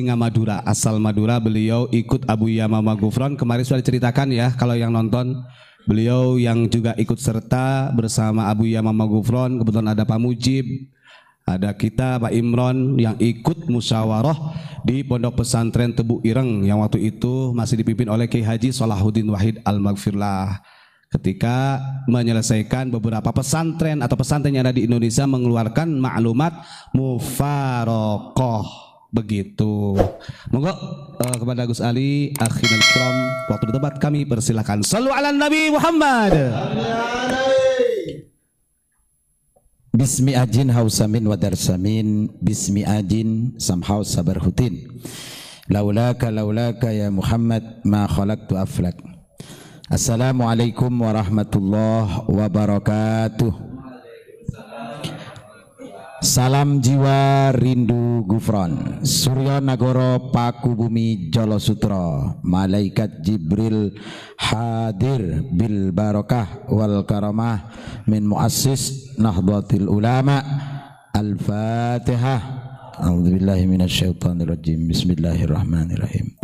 Singa Madura, asal Madura. Beliau ikut Abuya Mama Gufron. Kemarin sudah diceritakan ya, kalau yang nonton. Beliau yang juga ikut serta bersama Abuya Mama Gufron. Kebetulan ada Pak Mujib, ada kita Pak Imron yang ikut musyawarah di Pondok Pesantren Tebu Ireng yang waktu itu masih dipimpin oleh Kiai Haji Salahuddin Wahid Al-Maghfirlah. Ketika menyelesaikan beberapa pesantren atau pesantren yang ada di Indonesia mengeluarkan maklumat mufarokoh. Begitu. Monggo kepada Gus Ali, akhirul kiram, waktu debat kami persilakan. Sallu ala Nabi Muhammad. Bismi ajin hausamin wa darsamin, bismi ajin samhau sabarhutin. Laulaka ya Muhammad ma khalaqtu aflak. Assalamualaikum warahmatullahi wabarakatuh. Salam jiwa rindu Gufron, Surya Nagoro Paku Bumi Jolo Sutro, Malaikat Jibril hadir bil barakah wal karamah min muassis Nahdlatul Ulama. Al-Fatihah. A'udzubillahi minasyaitonirrajim. Bismillahirrahmanirrahim.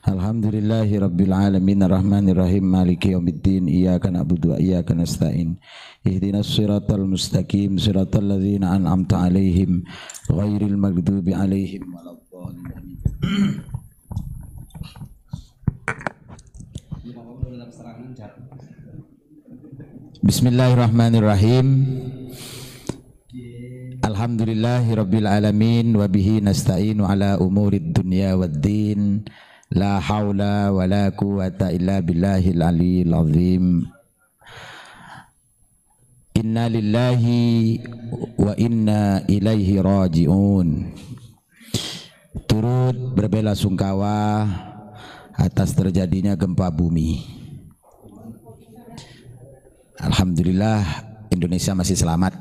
Alhamdulillahi rabbil alamin arrahmanir rahim maliki yaumiddin iyyaka na'budu wa iyyaka nasta'in ihdinas siratal mustaqim siratal ladzina an'amta 'alaihim ghairil maghdubi 'alaihim waladdallin. Bismillahirrahmanirrahim. Alhamdulillahi rabbil alamin wa bihi nasta'inu ala umurid dunya waddin. La haula wa la quwata illa billahil aliyil azim. Inna lillahi wa inna ilaihi raji'un. Turut berbelasungkawa atas terjadinya gempa bumi. Alhamdulillah Indonesia masih selamat.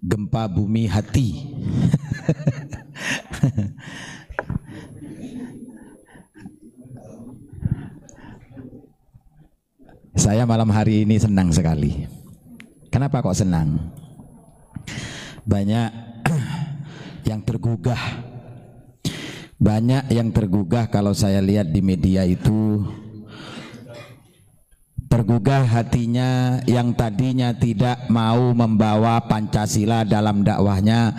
Gempa bumi hati. Saya malam hari ini senang sekali. Kenapa kok senang? Banyak yang tergugah. Banyak yang tergugah kalau saya lihat di media itu. Tergugah hatinya yang tadinya tidak mau membawa Pancasila dalam dakwahnya,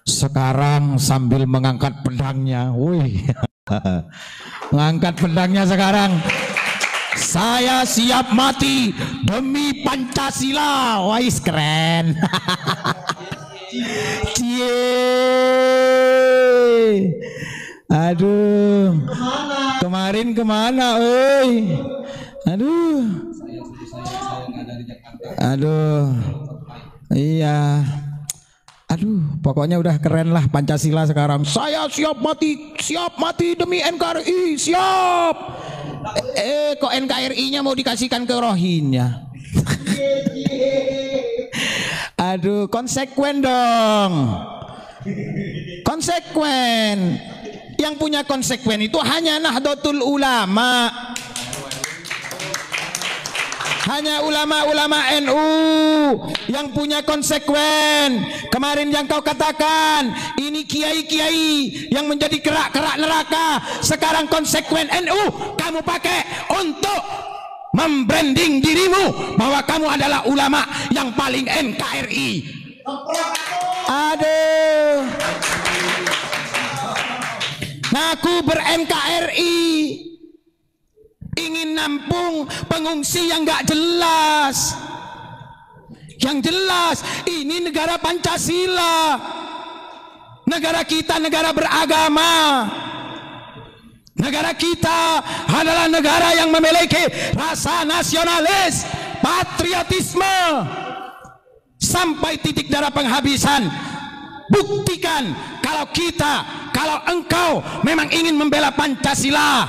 sekarang sambil mengangkat pedangnya. Wih. Mengangkat pedangnya sekarang. Saya siap mati demi Pancasila. Wais keren. Cie. Aduh. Kemarin kemana? Oi. Aduh. Aduh. Iya. Aduh, pokoknya udah keren lah Pancasila sekarang. Saya siap mati demi NKRI, siap. Kok NKRI-nya mau dikasihkan ke Rohingya? Aduh, konsekuen dong. Konsekuen. Yang punya konsekuen itu hanya Nahdlatul Ulama. Hanya ulama-ulama NU yang punya konsekuen. Kemarin yang kau katakan ini kiai-kiai yang menjadi kerak-kerak neraka, sekarang konsekuen NU kamu pakai untuk membranding dirimu bahwa kamu adalah ulama yang paling NKRI. Aduh, ngaku ber-NKRI, ingin nampung pengungsi yang gak jelas. Yang jelas ini negara Pancasila, negara kita negara beragama, negara kita adalah negara yang memiliki rasa nasionalis, patriotisme sampai titik darah penghabisan. Buktikan kalau engkau memang ingin membela Pancasila.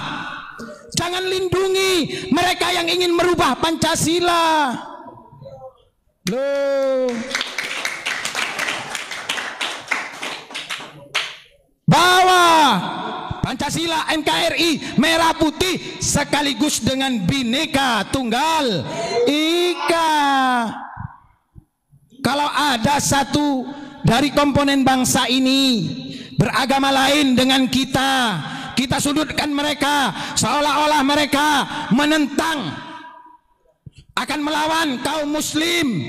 Jangan lindungi mereka yang ingin merubah Pancasila. Loh. Bawa Pancasila NKRI merah putih sekaligus dengan Bhinneka Tunggal Ika. Kalau ada satu dari komponen bangsa ini beragama lain dengan kita, kita sudutkan mereka seolah-olah mereka menentang, akan melawan kaum muslim.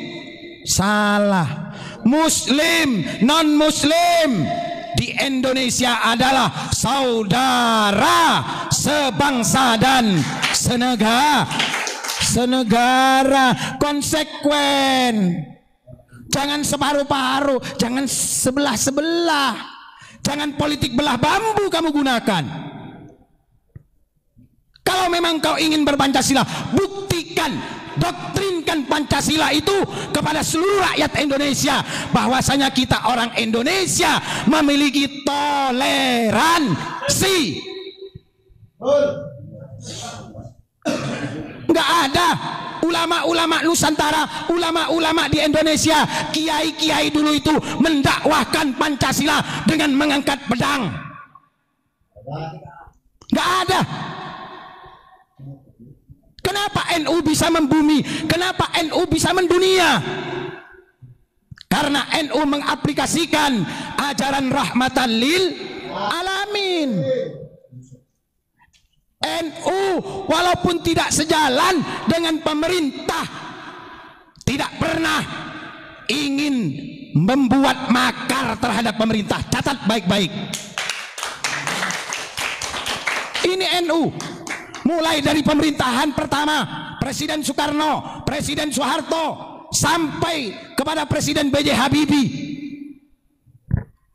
Salah. Muslim, non muslim di Indonesia adalah saudara, sebangsa dan senegara. Konsekuen. Jangan separuh-paruh, jangan sebelah-sebelah, jangan politik belah bambu kamu gunakan. Kalau memang kau ingin berpancasila, buktikan, doktrinkan Pancasila itu kepada seluruh rakyat Indonesia, bahwasanya kita orang Indonesia memiliki toleransi. Enggak ada ulama-ulama Nusantara, ulama-ulama di Indonesia, kiai-kiai dulu itu mendakwahkan Pancasila dengan mengangkat pedang. Enggak ada. Kenapa NU bisa membumi? Kenapa NU bisa mendunia? Karena NU mengaplikasikan ajaran rahmatan lil alamin. NU walaupun tidak sejalan dengan pemerintah, tidak pernah ingin membuat makar terhadap pemerintah. Catat baik-baik. Ini NU. Mulai dari pemerintahan pertama Presiden Soekarno, Presiden Soeharto, sampai kepada Presiden B.J. Habibie,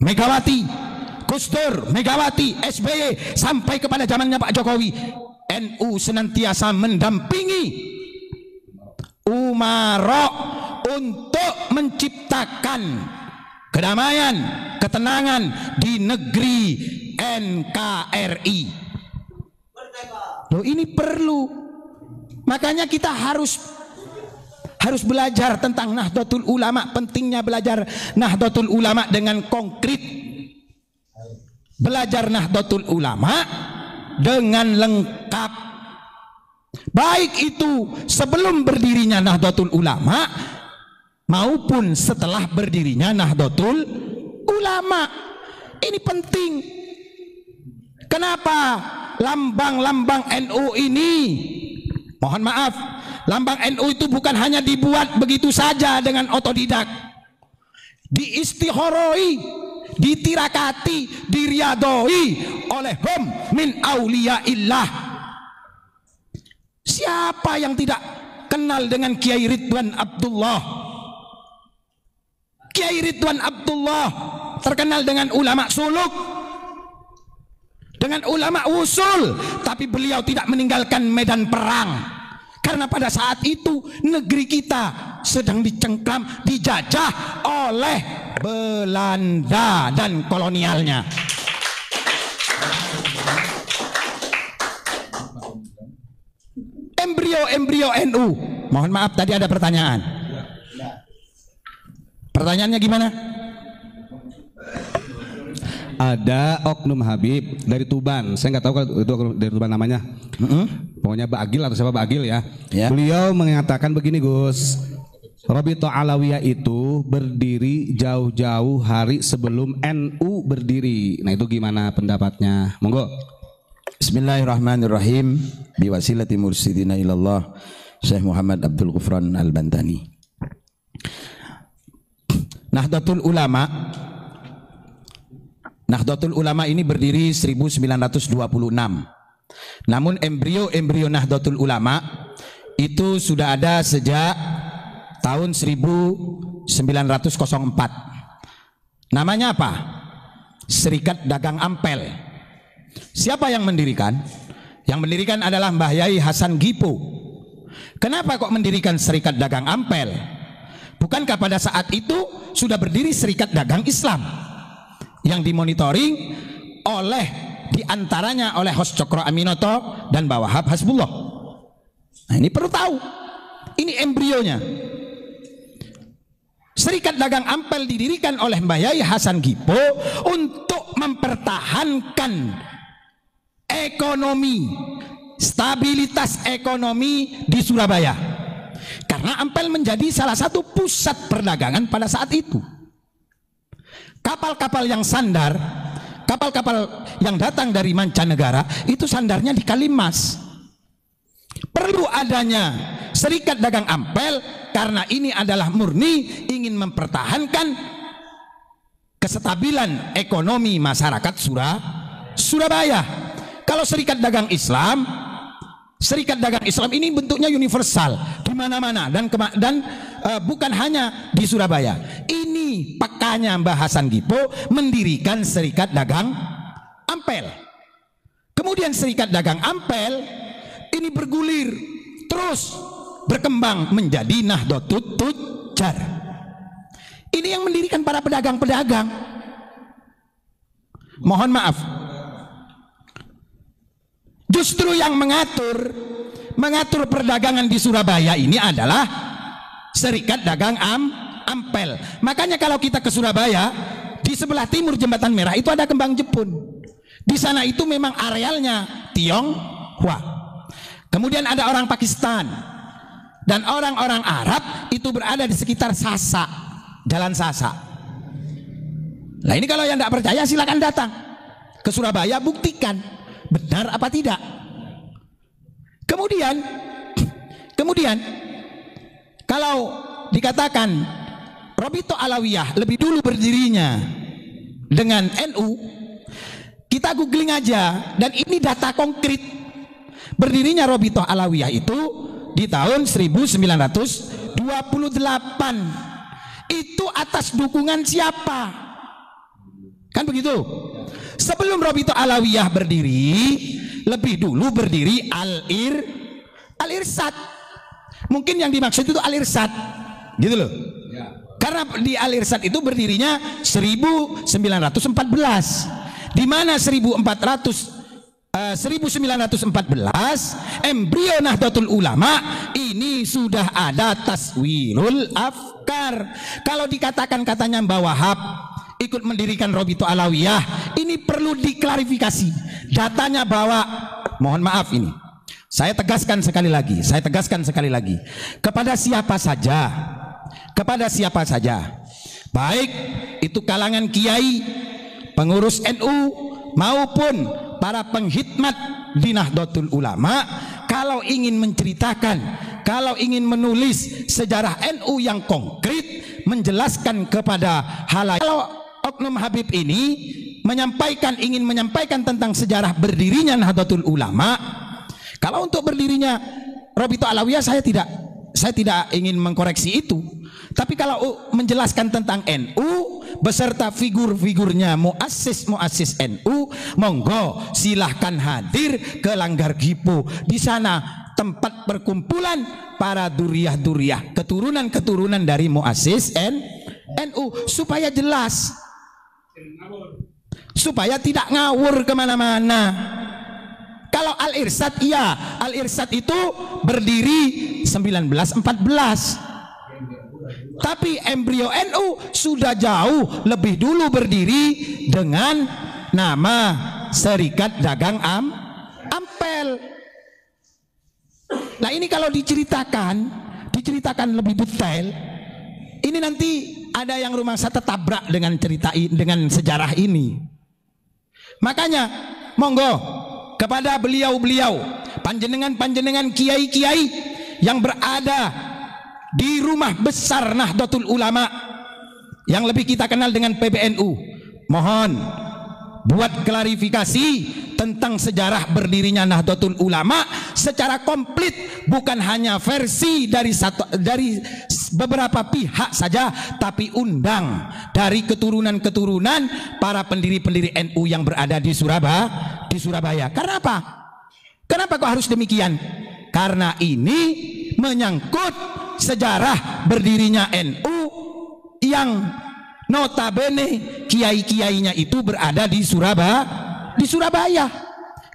Megawati, Gus Dur, Megawati, SBY, sampai kepada zamannya Pak Jokowi, NU senantiasa mendampingi umarok untuk menciptakan kedamaian, ketenangan di negeri NKRI. Loh, ini perlu. Makanya kita harus belajar tentang Nahdlatul Ulama. Pentingnya belajar Nahdlatul Ulama dengan konkret. Belajar Nahdlatul Ulama dengan lengkap. Baik itu sebelum berdirinya Nahdlatul Ulama maupun setelah berdirinya Nahdlatul Ulama. Ini penting. Kenapa lambang-lambang NU ini, mohon maaf, lambang NU itu bukan hanya dibuat begitu saja dengan otodidak, diistihoroi, ditirakati, diriadoi oleh hum min auliyaillah. Siapa yang tidak kenal dengan Kiai Ridwan Abdullah? Kiai Ridwan Abdullah terkenal dengan ulama suluk, dengan ulama usul, tapi beliau tidak meninggalkan medan perang. Karena pada saat itu negeri kita sedang dicengkram, dijajah oleh Belanda dan kolonialnya. Embrio NU. Mohon maaf, tadi ada pertanyaan. Pertanyaannya gimana? Ada oknum Habib dari Tuban. Saya nggak tahu kalau itu dari Tuban namanya. Pokoknya Bagil atau siapa Bagil ya. Beliau mengatakan begini, Gus. Rabito Alawiyah itu berdiri jauh-jauh hari sebelum NU berdiri. Nah, itu gimana pendapatnya? Monggo. Bismillahirrahmanirrahim. Biwasilati mursidina ilallah Syekh Muhammad Abdul Ghufran Al-Bantani. Nahdlatul Ulama ini berdiri 1926. Namun embrio Nahdlatul Ulama itu sudah ada sejak tahun 1904. Namanya apa? Serikat Dagang Ampel. Siapa yang mendirikan? Yang mendirikan adalah Mbah Yai Hasan Gipo. Kenapa kok mendirikan Serikat Dagang Ampel? Bukankah pada saat itu sudah berdiri Serikat Dagang Islam yang dimonitoring oleh diantaranya oleh Hos Cokro Aminoto dan Mbah Wahab Hasbullah. Nah, ini perlu tahu. Ini embrionya. Serikat Dagang Ampel didirikan oleh Mbah Yai Hasan Gipo untuk mempertahankan ekonomi, stabilitas ekonomi di Surabaya. Karena Ampel menjadi salah satu pusat perdagangan pada saat itu. Kapal-kapal yang sandar kapal-kapal yang datang dari mancanegara itu sandarnya di Kalimas. Perlu adanya Serikat Dagang Ampel karena ini adalah murni ingin mempertahankan kestabilan ekonomi masyarakat Surabaya. Kalau Serikat Dagang Islam ini bentuknya universal di mana-mana dan bukan hanya di Surabaya. Ini pekanya Mbah Hasan Dipo mendirikan Serikat Dagang Ampel. Kemudian Serikat Dagang Ampel ini bergulir terus berkembang menjadi Nahdlatul Tujjar. Ini yang mendirikan para pedagang-pedagang. Mohon maaf, justru yang mengatur perdagangan di Surabaya ini adalah Serikat Dagang Ampel. Makanya kalau kita ke Surabaya, di sebelah timur Jembatan Merah itu ada Kembang Jepun. Di sana itu memang arealnya Tionghoa. Kemudian ada orang Pakistan dan orang-orang Arab itu berada di sekitar Sasa, Jalan Sasa. Nah ini kalau yang tidak percaya silakan datang ke Surabaya, buktikan benar apa tidak. Kemudian kalau dikatakan Robito Alawiyah lebih dulu berdirinya dengan NU, kita googling aja dan ini data konkret. Berdirinya Robito Alawiyah itu di tahun 1928. Itu atas dukungan siapa? Kan begitu? Sebelum Robito Alawiyah berdiri, lebih dulu berdiri Al-Irsad. Mungkin yang dimaksud itu Al-Irsad, gitu loh. Karena di Al-Irsad itu berdirinya 1914, di mana 1914 embrio Nahdlatul Ulama ini sudah ada taswirul afkar. Kalau dikatakan katanya Mbah Wahab ikut mendirikan Robito Alawiyah, ini perlu diklarifikasi. Datanya bahwa, mohon maaf ini, saya tegaskan sekali lagi, kepada siapa saja, baik itu kalangan kiai, pengurus NU maupun para penghikmat di Nahdlatul Ulama, kalau ingin menceritakan, kalau ingin menulis sejarah NU yang konkret, menjelaskan kepada halayak. Kalau Oknum Habib ini ingin menyampaikan tentang sejarah berdirinya Nahdlatul Ulama, kalau untuk berdirinya Robito Alawiyah saya tidak ingin mengkoreksi itu. Tapi kalau menjelaskan tentang NU beserta figur-figurnya muassis NU, monggo silahkan hadir ke Langgar Gipo. Di sana tempat perkumpulan para duriah-duriah, keturunan-keturunan dari muassis NU, supaya jelas, supaya tidak ngawur kemana-mana. Kalau Al-Irsad, iya, Al-Irsad itu berdiri 1914. Tapi embrio NU sudah jauh lebih dulu berdiri dengan nama Serikat Dagang Ampel. Nah ini kalau diceritakan lebih detail, ini nanti ada yang rumangsa tertabrak dengan dengan sejarah ini. Makanya monggo kepada beliau-beliau, panjenengan kiai-kiai yang berada di rumah besar Nahdlatul Ulama yang lebih kita kenal dengan PBNU, mohon buat klarifikasi tentang sejarah berdirinya Nahdlatul Ulama secara komplit, bukan hanya versi dari beberapa pihak saja, tapi undang dari keturunan-keturunan para pendiri-pendiri NU yang berada di Surabaya. Karena apa? Kenapa kok harus demikian? Karena ini menyangkut sejarah berdirinya NU yang notabene kiai-kiainya itu berada di Surabaya.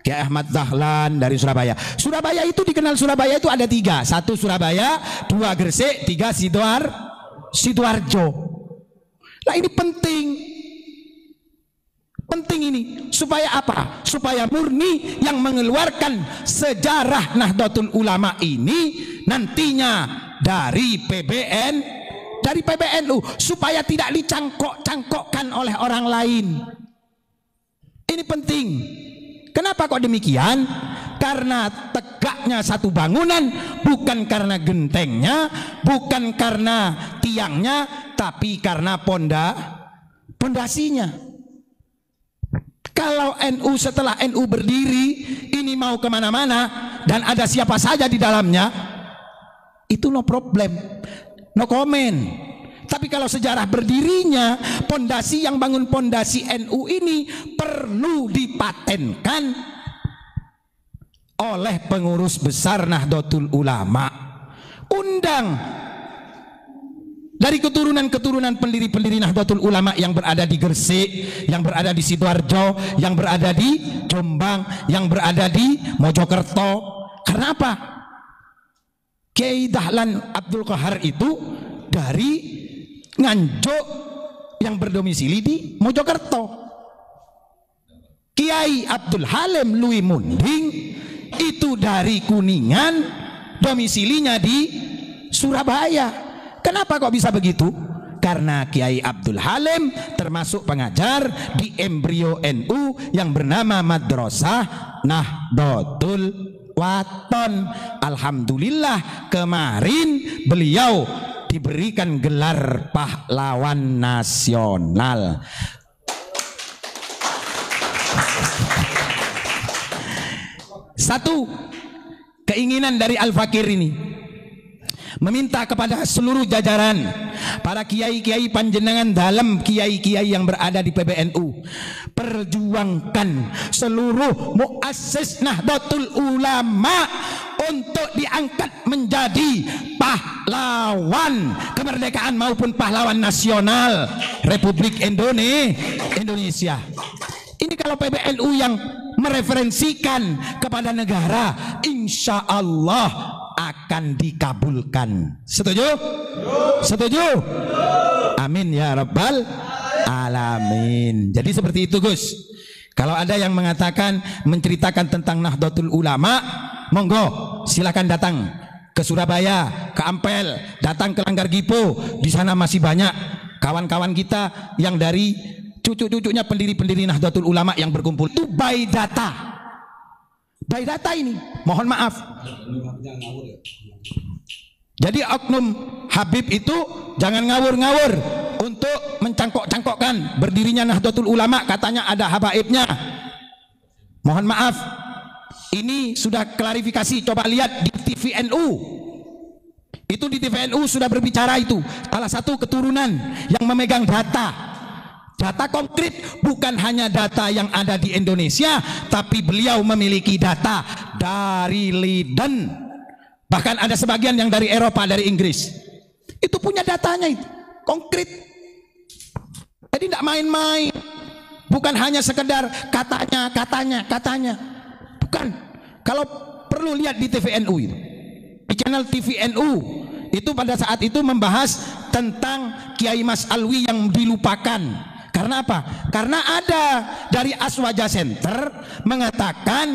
Kiai Ahmad Dahlan dari Surabaya. Surabaya itu dikenal, Surabaya itu ada 3. 1 Surabaya, 2 Gresik, 3 Sidoarjo. Nah ini penting ini, supaya apa? Supaya murni yang mengeluarkan sejarah Nahdlatul Ulama ini nantinya dari PBNU, supaya tidak dicangkok-cangkokkan oleh orang lain. Ini penting. Kenapa kok demikian? Karena tegaknya satu bangunan bukan karena gentengnya, bukan karena tiangnya, tapi karena pondasinya. Kalau NU setelah NU berdiri ini mau kemana-mana dan ada siapa saja di dalamnya, itu no problem, no comment. Tapi kalau sejarah berdirinya, pondasi yang bangun pondasi NU ini perlu dipatenkan oleh pengurus besar Nahdlatul Ulama. Undang dari keturunan-keturunan pendiri-pendiri Nahdlatul Ulama yang berada di Gresik, yang berada di Sidoarjo, yang berada di Jombang, yang berada di Mojokerto. Karena apa? Kiai Dahlan Abdul Qahar itu dari Nganjuk yang berdomisili di Mojokerto. Kiai Abdul Halim Lui Munding itu dari Kuningan, domisilinya di Surabaya. Kenapa kok bisa begitu? Karena Kiai Abdul Halim termasuk pengajar di embrio NU yang bernama Madrasah Nahdlatul Waton. Alhamdulillah kemarin beliau diberikan gelar pahlawan nasional. Satu keinginan dari Al-Fakir ini meminta kepada seluruh jajaran para kiai-kiai panjenengan dalam kiai-kiai yang berada di PBNU, perjuangkan seluruh muassis Nahdlatul Ulama untuk diangkat menjadi pahlawan kemerdekaan maupun pahlawan nasional Republik Indonesia. Ini kalau PBNU yang mereferensikan kepada negara, insya Allah akan dikabulkan. Setuju? Setuju? Amin ya rabbal alamin. Jadi seperti itu Gus. Kalau ada yang mengatakan menceritakan tentang Nahdlatul Ulama, monggo silakan datang ke Surabaya, ke Ampel, datang ke Langgar Gipo. Di sana masih banyak kawan-kawan kita yang dari cucu-cucunya pendiri-pendiri Nahdlatul Ulama yang berkumpul. Itu by data. By data ini, mohon maaf. Jadi oknum Habib itu jangan ngawur-ngawur untuk mencangkok-cangkokkan berdirinya Nahdlatul Ulama, katanya ada habaibnya. Mohon maaf, ini sudah klarifikasi, coba lihat di TVNU. Itu di TVNU sudah berbicara itu. Salah satu keturunan yang memegang data. Data konkret, bukan hanya data yang ada di Indonesia, tapi beliau memiliki data dari Leiden. Bahkan ada sebagian yang dari Eropa, dari Inggris. Itu punya datanya itu, konkret. Jadi tidak main-main. Bukan hanya sekedar katanya. Bukan. Kalau perlu lihat di TVNU itu. Di channel TVNU itu pada saat itu membahas tentang Kiai Mas Alwi yang dilupakan. Karena apa? Karena ada dari Aswaja Center mengatakan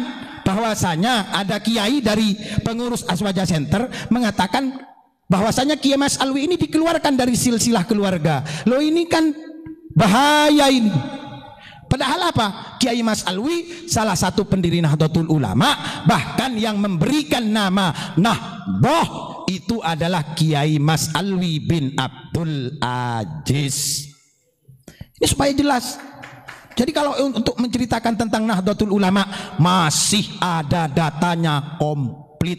bahwasanya ada kiai dari pengurus Aswaja Center mengatakan bahwasanya Kiai Mas Alwi ini dikeluarkan dari silsilah keluarga. Loh ini kan bahaya ini. Padahal apa? Kiai Mas Alwi salah satu pendiri Nahdlatul Ulama, bahkan yang memberikan nama Nahdoh itu adalah Kiai Mas Alwi bin Abdul Aziz. Ini supaya jelas. Jadi kalau untuk menceritakan tentang Nahdlatul Ulama masih ada datanya komplit.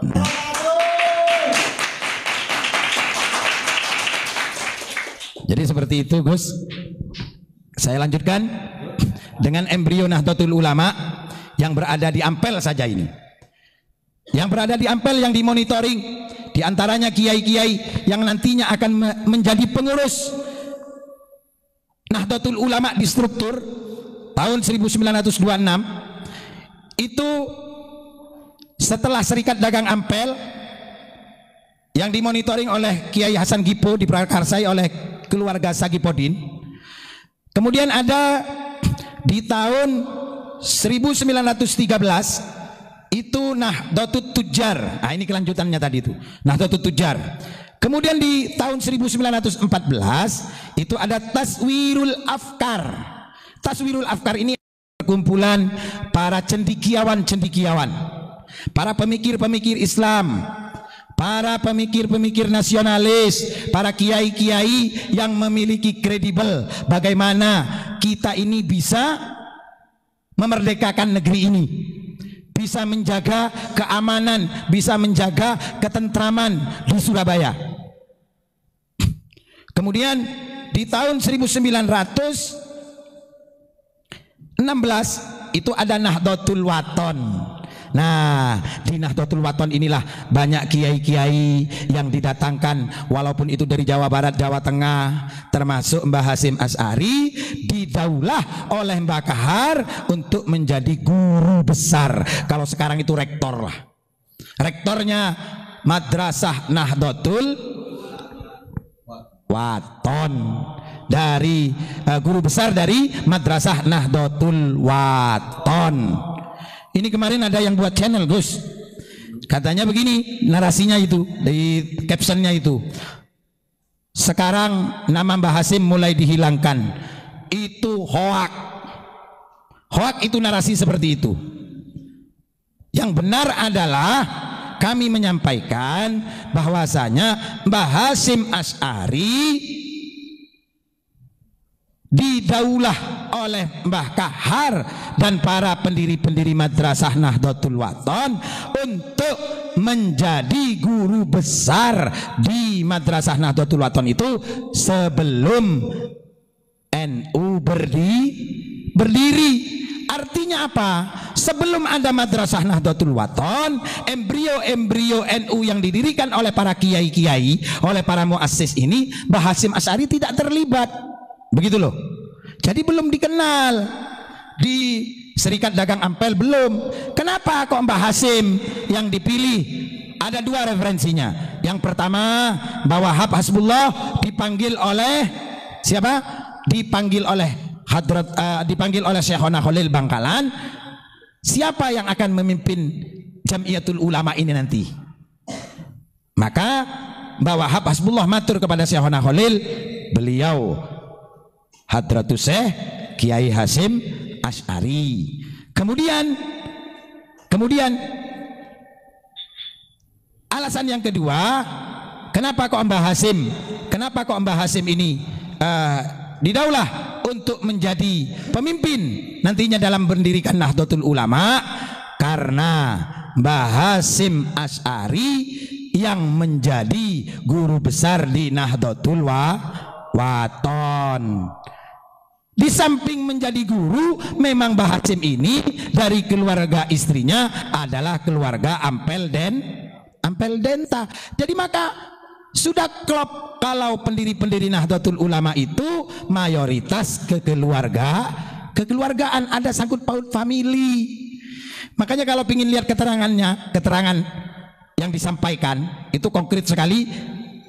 Nah. Jadi seperti itu Gus. Saya lanjutkan dengan embrio Nahdlatul Ulama yang berada di Ampel saja ini. Yang berada di Ampel yang dimonitoring diantaranya kiai-kiai yang nantinya akan menjadi pengurus Nahdlatul Ulama di struktur tahun 1926 itu setelah Serikat Dagang Ampel yang dimonitoring oleh Kiai Hasan Gipo, diprakarsai oleh keluarga Sagipodin. Kemudian ada di tahun 1913 itu Nahdlatul Tujar. Nah, ini kelanjutannya tadi itu, Nahdlatul Tujar. Kemudian di tahun 1914 itu ada Taswirul Afkar. Taswirul Afkar ini kumpulan para cendikiawan-cendikiawan, para pemikir-pemikir Islam, para pemikir-pemikir nasionalis, para kiai-kiai yang memiliki kredibel bagaimana kita ini bisa memerdekakan negeri ini, bisa menjaga keamanan, bisa menjaga ketentraman di Surabaya. Kemudian di tahun 1916 itu ada Nahdlatul Wathon. Nah, di Nahdlatul Wathon inilah banyak kiai-kiai yang didatangkan, walaupun itu dari Jawa Barat, Jawa Tengah, termasuk Mbah Hasyim Asy'ari, didaulah oleh Mbah Kahar untuk menjadi guru besar. Kalau sekarang itu rektor lah. Rektornya Madrasah Nahdlatul Wathon, dari guru besar dari Madrasah Nahdlatul Wathon. Ini kemarin ada yang buat channel, Gus. Katanya begini narasinya itu, di captionnya itu, sekarang nama Mbah Hasyim mulai dihilangkan, itu hoak. Hoak itu narasi seperti itu. Yang benar adalah kami menyampaikan bahwasanya Mbah Hasyim Asy'ari didaulah oleh Mbah Kahar dan para pendiri-pendiri Madrasah Nahdlatul Wathon untuk menjadi guru besar di Madrasah Nahdlatul Wathon itu sebelum NU berdiri. Artinya apa? Sebelum ada Madrasah Nahdlatul Wathon, embrio-embrio NU yang didirikan oleh para kiai-kiai, oleh para muassis ini, Mbah Hasyim Asy'ari tidak terlibat. Begitu loh. Jadi belum dikenal di Serikat Dagang Ampel, belum. Kenapa kok Mbah Hasyim yang dipilih? Ada dua referensinya. Yang pertama, Mbah Wahab Hasbullah dipanggil oleh siapa? Dipanggil oleh dipanggil oleh Syekhona Khalil Bangkalan. Siapa yang akan memimpin Jamiyatul Ulama ini nanti? Maka Mbah Wahab Hasbullah matur kepada Syekhona Khalil, beliau Hadratus Syekh Kiai Hasyim Asy'ari. Kemudian alasan yang kedua, kenapa kok Mbah Hasyim ini didaulah untuk menjadi pemimpin nantinya dalam mendirikan Nahdlatul Ulama? Karena Mbah Hasyim Asy'ari yang menjadi guru besar di Nahdlatul Wathon. Di samping menjadi guru, memang Mbah Hasyim ini dari keluarga istrinya adalah keluarga Ampel Denta. Jadi maka sudah klop kalau pendiri-pendiri Nahdlatul Ulama itu mayoritas kekeluargaan, ada sangkut paut famili. Makanya kalau ingin lihat keterangan yang disampaikan itu konkret sekali,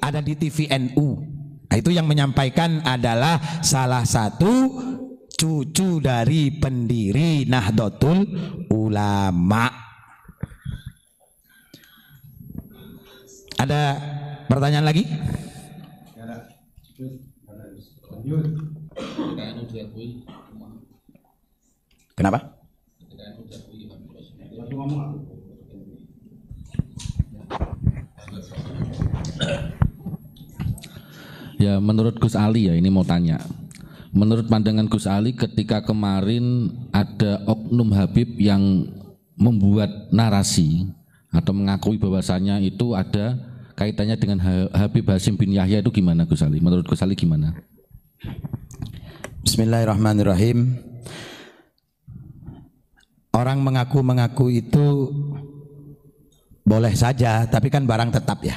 ada di TV NU. Nah, itu yang menyampaikan adalah salah satu cucu dari pendiri Nahdlatul Ulama. Ada pertanyaan lagi? Kenapa? Ya, menurut Gus Ali ya, ini mau tanya. Menurut pandangan Gus Ali, ketika kemarin ada oknum Habib yang membuat narasi atau mengakui bahwasanya itu ada kaitannya dengan Habib Hasyim bin Yahya, itu gimana Gus Ali? Menurut Gus Ali gimana? Bismillahirrahmanirrahim. Orang mengaku-mengaku itu boleh saja, tapi kan barang tetap ya.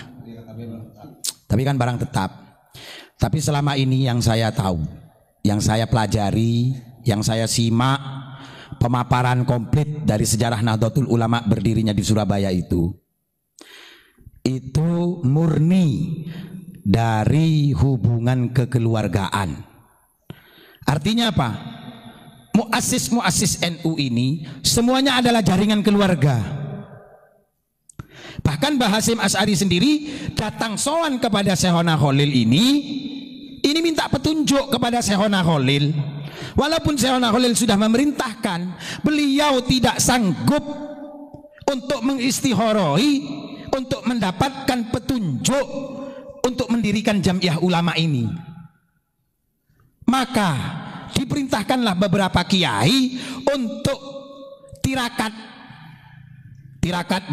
Tapi selama ini yang saya tahu, yang saya pelajari, yang saya simak pemaparan komplit dari sejarah Nahdlatul Ulama berdirinya di Surabaya itu murni dari hubungan kekeluargaan. Artinya apa? Muassis NU ini semuanya adalah jaringan keluarga. Bahkan Mbah Hasyim Asy'ari sendiri datang sowan kepada Syekhona Khalil ini minta petunjuk kepada Syekhona Khalil Walaupun Syekhona Khalil sudah memerintahkan, beliau tidak sanggup untuk mengistikharoi, untuk mendapatkan petunjuk untuk mendirikan Jam'iyah Ulama ini. Maka diperintahkanlah beberapa kiai untuk tirakat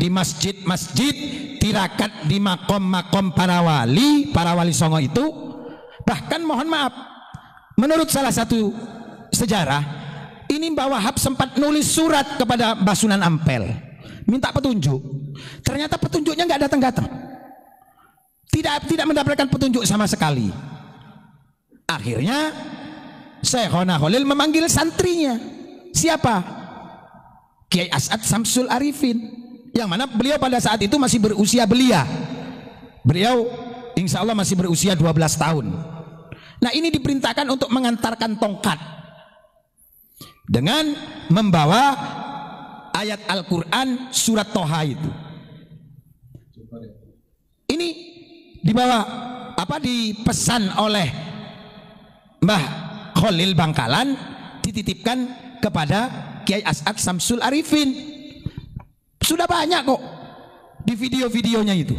di masjid-masjid, tirakat di makom-makom para wali songo itu. Bahkan mohon maaf, menurut salah satu sejarah, ini Mbah Wahab sempat nulis surat kepada Mbah Sunan Ampel, minta petunjuk. Ternyata petunjuknya nggak datang-datang, tidak mendapatkan petunjuk sama sekali. Akhirnya Syekhona Khalil memanggil santrinya. Siapa? Kiai As'ad Samsul Arifin, yang mana beliau pada saat itu masih berusia belia. Beliau insya Allah masih berusia 12 tahun. Nah, ini diperintahkan untuk mengantarkan tongkat dengan membawa ayat Al-Quran surat Toha itu. Ini dibawa dipesan oleh Mbah Khalil Bangkalan, dititipkan kepada Kiai As'ad Samsul Arifin. Sudah banyak kok di video-videonya itu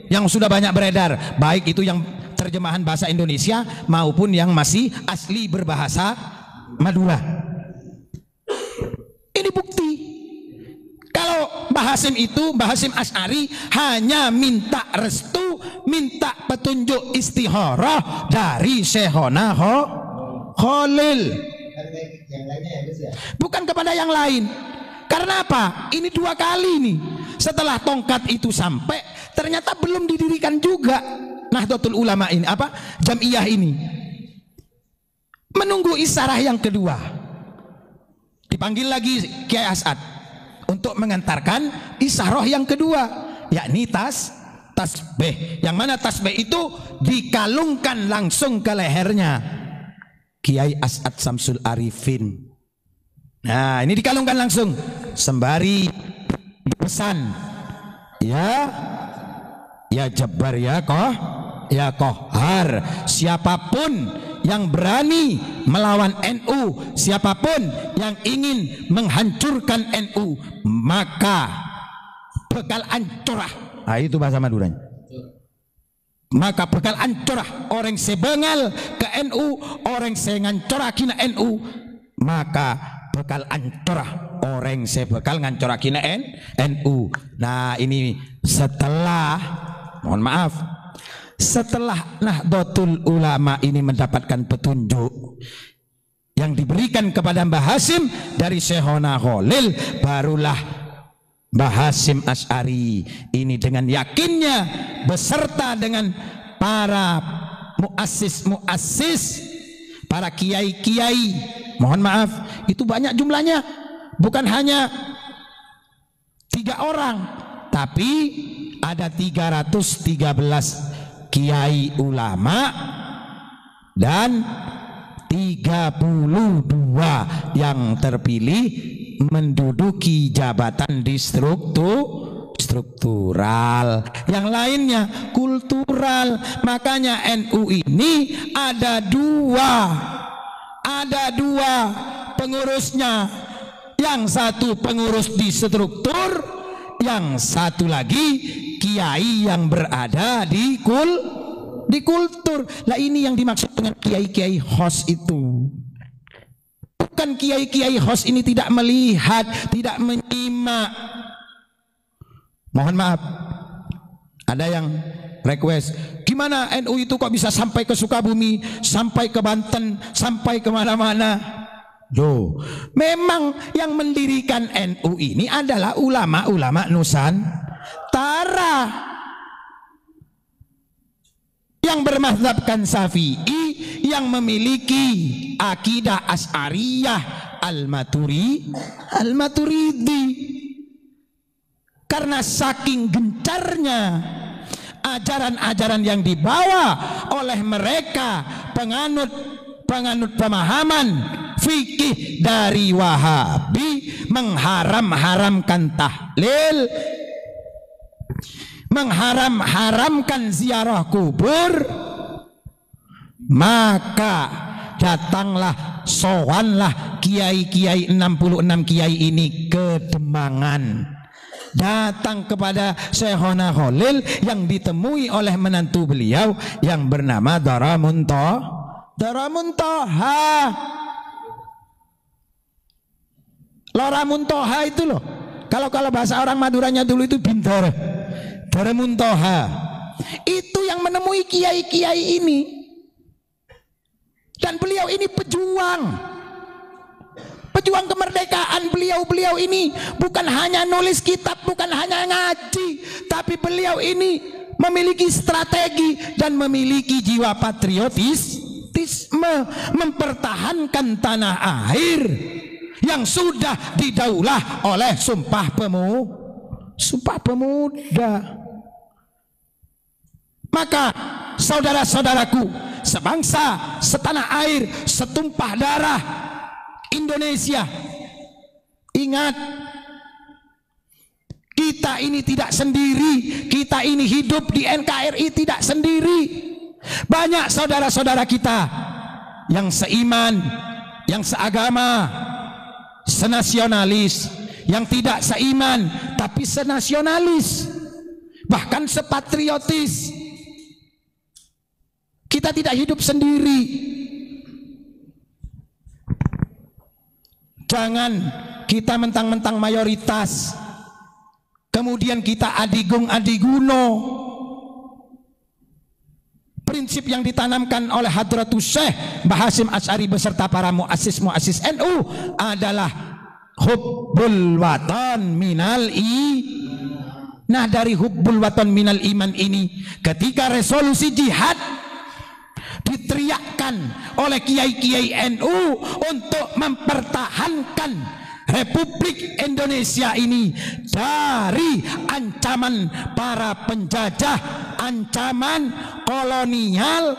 yang sudah banyak beredar, baik itu yang terjemahan bahasa Indonesia maupun yang masih asli berbahasa Madura. Ini bukti kalau Mbah Hasyim itu, Mbah Hasyim Asy'ari hanya minta restu, minta petunjuk istikharah dari Syekhona Khalil, bukan kepada yang lain. Karena apa? Ini 2 kali nih setelah tongkat itu sampai, ternyata belum didirikan juga Nahdlatul Ulama ini, Jam'iyah ini. Menunggu isyarah yang kedua, dipanggil lagi Kiai As'ad untuk mengantarkan isyarah yang kedua, yakni tasbih, yang mana tasbih itu dikalungkan langsung ke lehernya Kiai As'ad Samsul Arifin. Nah, ini dikalungkan langsung sembari dipesan, ya Jabbar, ya Qahar, siapapun yang berani melawan NU, siapapun yang ingin menghancurkan NU, maka bekal ancurah. Nah, itu bahasa Maduranya. Maka bekal ancurah orang sebengal ke NU, orang sengancurah kina NU, maka bekal ancurah orang sebekal ngancurah kina NU. Nah, ini setelah, mohon maaf, setelah Nahdlatul Ulama ini mendapatkan petunjuk yang diberikan kepada Mbah Hasyim dari Syekhona Khalil, barulah Mbah Hasyim Asy'ari ini dengan yakinnya beserta dengan para muassis, para kiai-kiai, mohon maaf, itu banyak jumlahnya, bukan hanya 3 orang, tapi ada 313 kiai ulama dan 32 yang terpilih menduduki jabatan di struktural, yang lainnya kultural. Makanya NU ini ada dua pengurusnya, yang satu pengurus di struktur, yang satu lagi kiai yang berada di kultur. Lah, ini yang dimaksud dengan kiai-kiai khos itu. Bukan kiai-kiai khos ini tidak melihat, tidak menyimak. Mohon maaf, ada yang request, gimana NU itu kok bisa sampai ke Sukabumi, sampai ke Banten, sampai kemana-mana? Loh, memang yang mendirikan NU ini adalah ulama-ulama Nusantara yang bermazhabkan Syafi'i, yang memiliki akidah Asy'ariyah Al-Maturidi. Karena saking gencarnya ajaran-ajaran yang dibawa oleh mereka penganut pemahaman fikih dari Wahabi, mengharamkan tahlil, mengharamkan ziarah kubur, maka datanglah sowanlah kiai-kiai 66 kiai ini ke Demangan, datang kepada Syekhona Khalil yang ditemui oleh menantu beliau yang bernama Dara Muntoha. Lora Muntoha itu loh. Kalau bahasa orang Maduranya dulu itu Bintara. Dara Muntoha. Itu yang menemui kiai-kiai ini. Dan beliau ini pejuang kemerdekaan. Beliau ini bukan hanya nulis kitab, bukan hanya ngaji, tapi beliau ini memiliki strategi dan memiliki jiwa patriotisme, mempertahankan tanah air yang sudah didaulah oleh Sumpah Pemuda. Maka saudara-saudaraku, sebangsa, setanah air, setumpah darah Indonesia, ingat, kita ini tidak sendiri. Kita ini hidup di NKRI tidak sendiri. Banyak saudara-saudara kita yang seiman, yang seagama, senasionalis, yang tidak seiman tapi senasionalis, bahkan sepatriotis. Kita tidak hidup sendiri. Jangan kita mentang-mentang mayoritas, kemudian kita adigung-adiguno. Prinsip yang ditanamkan oleh Hadratus Syekh Mbah Hasyim Asy'ari beserta para muassis NU adalah hubbul watan minal iman. Nah, dari hubbul watan minal iman ini, ketika resolusi jihad diteriakkan oleh kiai-kiai NU untuk mempertahankan Republik Indonesia ini dari ancaman para penjajah, ancaman kolonial,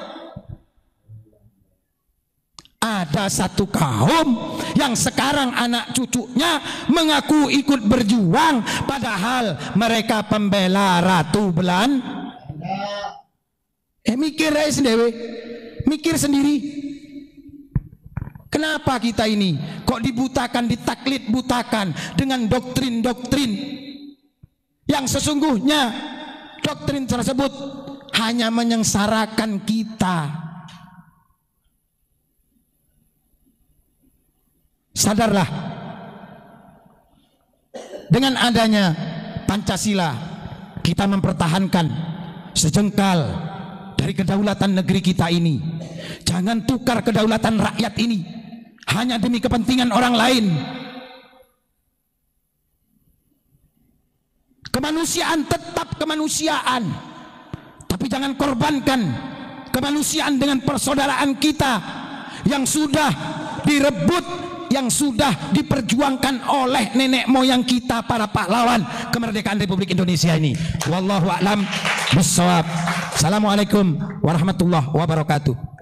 ada satu kaum yang sekarang anak cucunya mengaku ikut berjuang padahal mereka pembela Ratu Belanda. Mikir aja sendiri, mikir sendiri. Kenapa kita ini kok dibutakan, ditaklid butakan dengan doktrin-doktrin yang sesungguhnya doktrin tersebut hanya menyengsarakan kita. Sadarlah, dengan adanya Pancasila kita mempertahankan sejengkal dari kedaulatan negeri kita ini. Jangan tukar kedaulatan rakyat ini hanya demi kepentingan orang lain. Kemanusiaan tetap kemanusiaan, tapi jangan korbankan kemanusiaan dengan persaudaraan kita yang sudah direbut, yang sudah diperjuangkan oleh nenek moyang kita, para pahlawan kemerdekaan Republik Indonesia ini. Wallahu a'lam bishawab. Assalamualaikum warahmatullahi wabarakatuh.